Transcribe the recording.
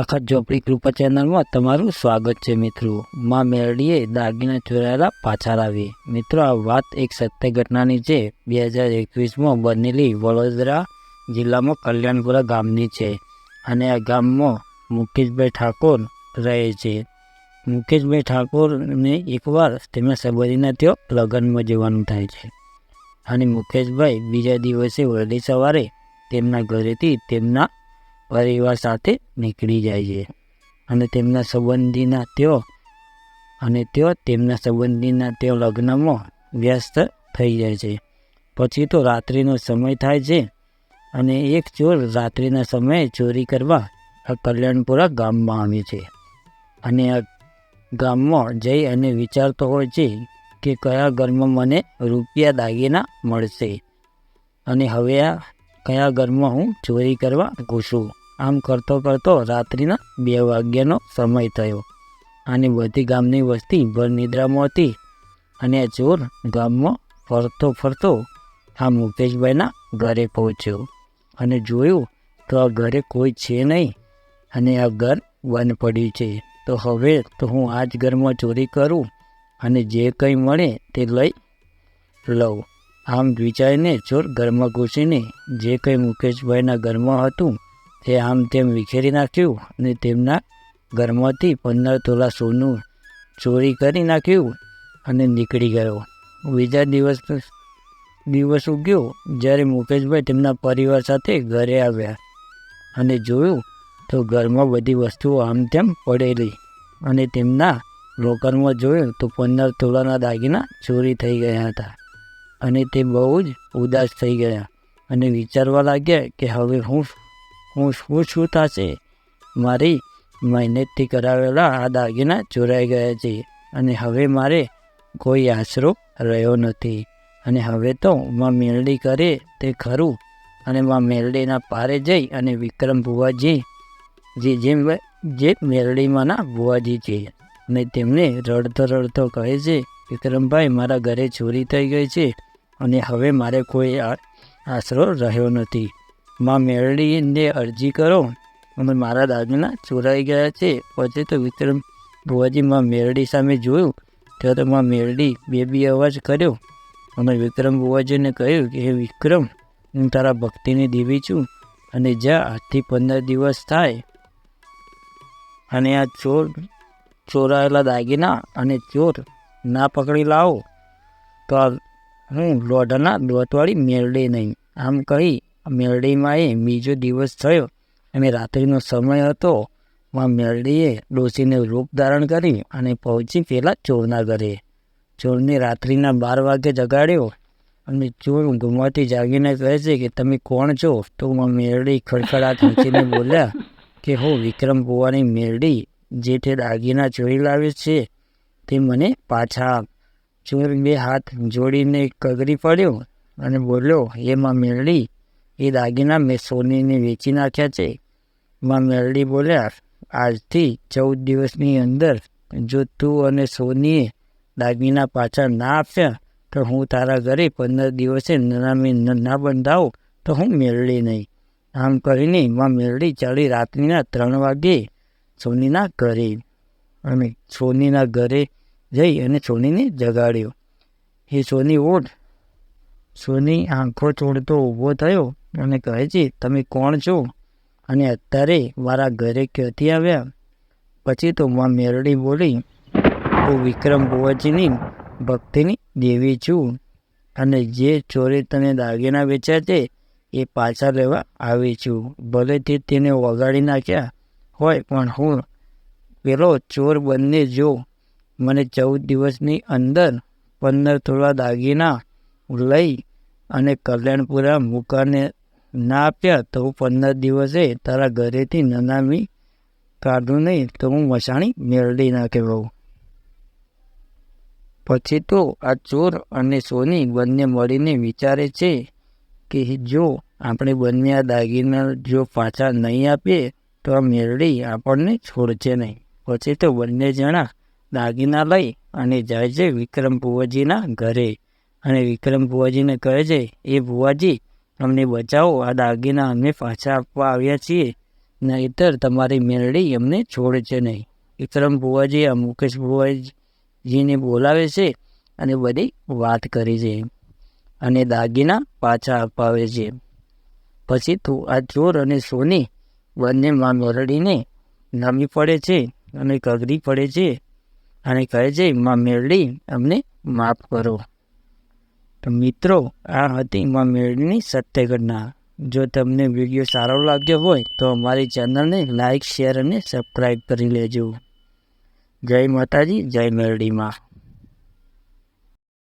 અખત ઝોપડી કૃપા ચેનલમાં તમારું સ્વાગત છે મિત્રો। માં મેરડીએ દાગીના ચોરાયેલા પાછા લાવી। મિત્રો આ વાત એક સત્ય ઘટનાની છે। 2021માં બનેલી વડોદરા જિલ્લામાં કલ્યાણપુરા ગામની છે અને આ ગામમાં મુકેશભાઈ ઠાકોર રહે છે। મુકેશભાઈ ઠાકોરને એકવાર તેમના સંબંધીના ત્યાં લગ્નમાં જવાનું થાય છે અને મુકેશભાઈ બીજા દિવસે વહેલી સવારે તેમના ઘરેથી તેમના પરિવાર સાથે નીકળી જાય છે અને તેમના સંબંધીના ત્યાં લગ્નમાં વ્યસ્ત થઈ જાય છે। પછી તો રાત્રિનો સમય થાય છે અને એક ચોર રાત્રિના સમયે ચોરી કરવા આ કલ્યાણપુરા ગામમાં આવે છે અને આ ગામમાં જઈ અને વિચારતો હોય છે કે કયા ઘરમાં મને રૂપિયા દાગીના મળશે અને હવે આ કયા ઘરમાં હું ચોરી કરવા ઘૂસું। આમ કરતો રાત્રિના 2 વાગ્યાનો સમય થયો અને બધી ગામની વસ્તી ભર નિદ્રામાં હતી અને આ ચોર ગામમાં ફરતો આ મુકેશભાઈના ઘરે પહોંચ્યો અને જોયું તો આ ઘરે કોઈ છે નહીં અને આ ઘર બંધ પડ્યું છે। તો હવે તો હું આ જ ઘરમાં ચોરી કરું અને જે કંઈ મળે તે લઈ લઉં। આમ વિચારીને ચોર ઘરમાં ઘૂસીને જે કંઈ મુકેશભાઈના ઘરમાં હતું તે આમ તેમ વિખેરી નાખ્યું અને તેમના ઘરમાંથી 15 તોલા સોનું ચોરી કરી નાખ્યું અને નીકળી ગયો। બીજા દિવસ ઉગ્યો જ્યારે મુકેશભાઈ તેમના પરિવાર સાથે ઘરે આવ્યા અને જોયું તો ઘરમાં બધી વસ્તુઓ આમ તેમ પડેલી અને તેમના લોકરમાં જોયું તો 15 તોલાના દાગીના ચોરી થઈ ગયા હતા અને તે બહુ જ ઉદાસ થઈ ગયા અને વિચારવા લાગ્યા કે હવે શું થશે। મારી મહેનતથી કરાવેલા આ દાગીના ચોરાઈ ગયા છે અને હવે મારે કોઈ આશરો રહ્યો નથી અને હવે તો માં મેરડી કરે તે ખરું અને માં મેરડીના પારે જઈ અને વિક્રમ ભુવાજી જે મેરડીમાંના ભુવાજી છે અને તેમને રડતો કહે છે, વિક્રમભાઈ મારા ઘરે ચોરી થઈ ગઈ છે અને હવે મારે કોઈ આશરો રહ્યો નથી। માં મેરડીને અરજી કરો અને મારા દાગીના ચોરાઈ ગયા છે। પછી તો વિક્રમ ભુવાજી માં મેરડી સામે જોયું ત્યારે તો માં મેરડી બેબી અવાજ કર્યો અને વિક્રમ ભુવાજીને કહ્યું કે હે વિક્રમ, હું તારા ભક્તિની દેવી છું અને જ્યાં આજથી 15 દિવસ થાય અને આ ચોરાયેલા દાગીના અને ચોર ના પકડી લાવો તો હું લોઢાના દોતવાળી મેરડી નહીં। આમ કહી મેરડીમાં બીજો દિવસ થયો અને રાત્રિનો સમય હતો। માં મેરડીએ ડોશીને રૂપ ધારણ કરી અને પહોંચી પેલા ચોરના ઘરે। ચોરને રાત્રિના 12 વાગે જગાડ્યો અને ચોર ઊંઘમાંથી જાગીને કહે છે કે તમે કોણ છો? તો માં મેરડી ખડખડાટ હસીને બોલ્યા કે હું વિક્રમ ભુવાની મેરડી જે તે દાગીના ચોરી લાવે છે તે મને પાછા આપ। ચોર 2 હાથ જોડીને કગરી પડ્યો અને બોલ્યો, હે માં મેરડી, એ દાગીના મેં સોનીને વેચી નાખ્યા છે। માં મેરડી બોલ્યા, આજથી 14 દિવસની અંદર જો તું અને સોનીએ દાગીના પાછા ના આપ્યા તો હું તારા ઘરે 15 દિવસે નનામી ના બંધાવું તો હું મેરડી નહીં। આમ કરીને માં મેરડી ચાલી રાત્રિના 3 વાગે સોનીના ઘરે જઈ અને સોનીને જગાડ્યો। એ સોની ઉઠ। સોની આંખો ચોળતો ઊભો થયો અને કહે છે, તમે કોણ છો અને અત્યારે મારા ઘરે ક્યાંથી આવ્યા? પછી તો માં મેરડી બોલી, હું વિક્રમ ભુવાજીની ભક્તિની દેવી છું અને જે ચોરે તને દાગીના વેચ્યા છે એ પાછા લેવા આવી છું। ભલે તે તેને વગાડી નાખ્યા હોય પણ હું પેલો ચોર બંને જો મને 14 દિવસની અંદર 15 તોલા દાગીના લઈ અને કલ્યાણપુરા મુકાને ના આપ્યા તો હું 15 દિવસે તારા ઘરેથી નનામી કાઢું નહીં તો હું મસાણી મેરડી ના કહેવાઉં। પછી તો આ ચોર અને સોની બંને મળીને વિચારે છે કે જો આપણે બંને આ દાગીના જો પાછા નહીં આપીએ તો આ મેરડી આપણને છોડશે નહીં। પછી તો બંને જણા દાગીના લઈ અને જાય છે વિક્રમ ભુવાજીના ઘરે અને વિક્રમ ભુવાજીને કહે છે, એ ભુવાજી અમને બચાવો, આ દાગીના અમે પાછા આપવા આવ્યા છીએ નહીંતર તમારી મેરડી એમને છોડશે નહીં. વિક્રમ ભુવાજી આ મુકેશ ભુવાજીને બોલાવે છે અને બધી વાત કરી છે અને દાગીના પાછા અપાવે છે. પછી આ ચોર અને સોની બંને માં મેરડીને નમી પડે છે અને કગરી પડે છે અને કહે છે, માં મેરડી અમને માફ કરો. તો મિત્રો, આ હતી માં મેરડીની સત્ય ઘટના. જો તમને વિડીયો સારો લાગ્યો હોય તો અમારી ચેનલને લાઈક, શેર અને સબસ્ક્રાઈબ કરી લેજો. જય માતાજી, જય મેરડીમાં.